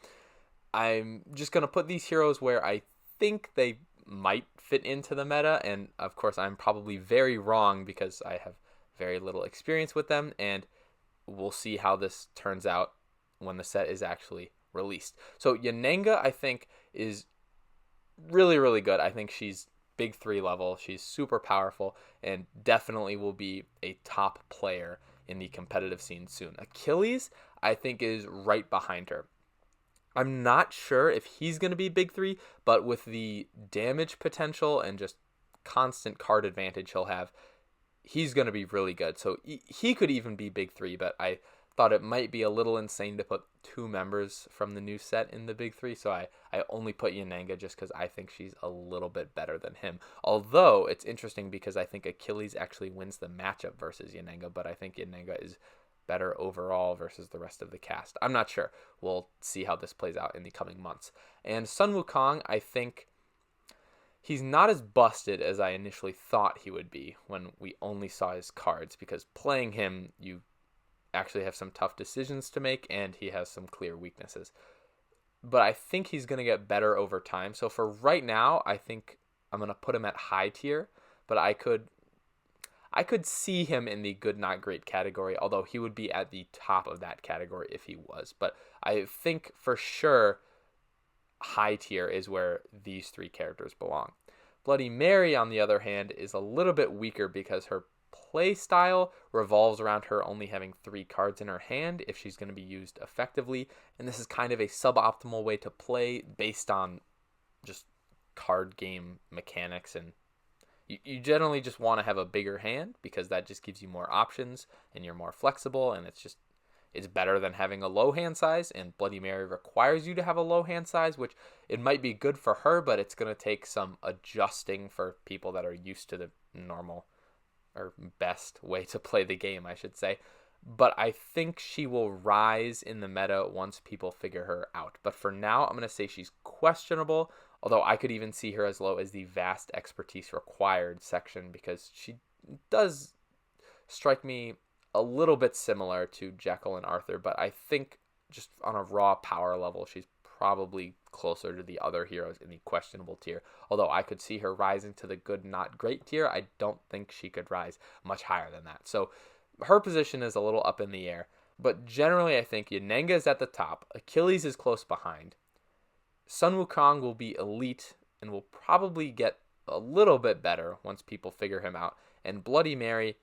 I'm just going to put these heroes where I think they might fit into the meta. And, of course, I'm probably very wrong because I have very little experience with them. And we'll see how this turns out when the set is actually released. So Yennenga, I think, is really, really good. I think she's big 3 level. She's super powerful and definitely will be a top player in the competitive scene soon. Achilles, I think, is right behind her. I'm not sure if he's going to be big 3, but with the damage potential and just constant card advantage he'll have, he's going to be really good. So he could even be big 3, but I thought it might be a little insane to put 2 members from the new set in the big 3. So I only put Yennenga just because I think she's a little bit better than him. Although it's interesting because I think Achilles actually wins the matchup versus Yennenga, but I think Yennenga is better overall versus the rest of the cast. I'm not sure. We'll see how this plays out in the coming months. And Sun Wukong, I think he's not as busted as I initially thought he would be when we only saw his cards, because playing him, you actually have some tough decisions to make, and he has some clear weaknesses. But I think he's going to get better over time. So for right now, I think I'm going to put him at high tier, but I could see him in the good, not great category, although he would be at the top of that category if he was. But I think for sure high tier is where these 3 characters belong. Bloody Mary, on the other hand, is a little bit weaker because her play style revolves around her only having 3 cards in her hand if she's going to be used effectively, and this is kind of a suboptimal way to play based on just card game mechanics, and you generally just want to have a bigger hand because that just gives you more options and you're more flexible, and it's better than having a low hand size, and Bloody Mary requires you to have a low hand size, which it might be good for her, but it's going to take some adjusting for people that are used to the normal or best way to play the game, I should say. But I think she will rise in the meta once people figure her out. But for now, I'm going to say she's questionable, although I could even see her as low as the vast expertise required section because she does strike me a little bit similar to Jekyll and Arthur, but I think just on a raw power level, she's probably closer to the other heroes in the questionable tier. Although I could see her rising to the good, not great tier, I don't think she could rise much higher than that. So her position is a little up in the air, but generally I think Yennenga is at the top, Achilles is close behind, Sun Wukong will be elite and will probably get a little bit better once people figure him out, and Bloody Mary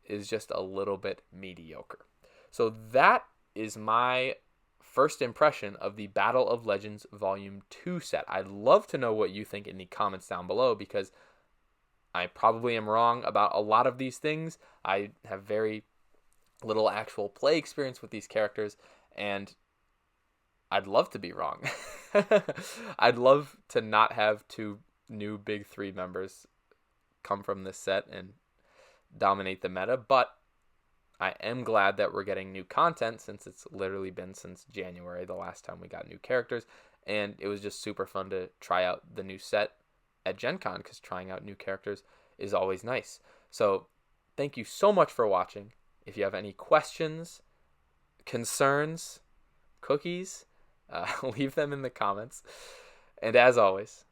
is just a little bit mediocre. So that is my first impression of the Battle of Legends Volume 2 set. I'd love to know what you think in the comments down below because I probably am wrong about a lot of these things. I have very little actual play experience with these characters, and I'd love to be wrong. I'd love to not have 2 new Big 3 members come from this set and dominate the meta, but I am glad that we're getting new content since it's literally been since January the last time we got new characters, and it was just super fun to try out the new set at Gen Con because trying out new characters is always nice. So thank you so much for watching. If you have any questions, concerns, cookies, leave them in the comments. And as always,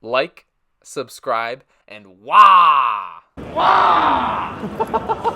like, subscribe, and wah! Wah!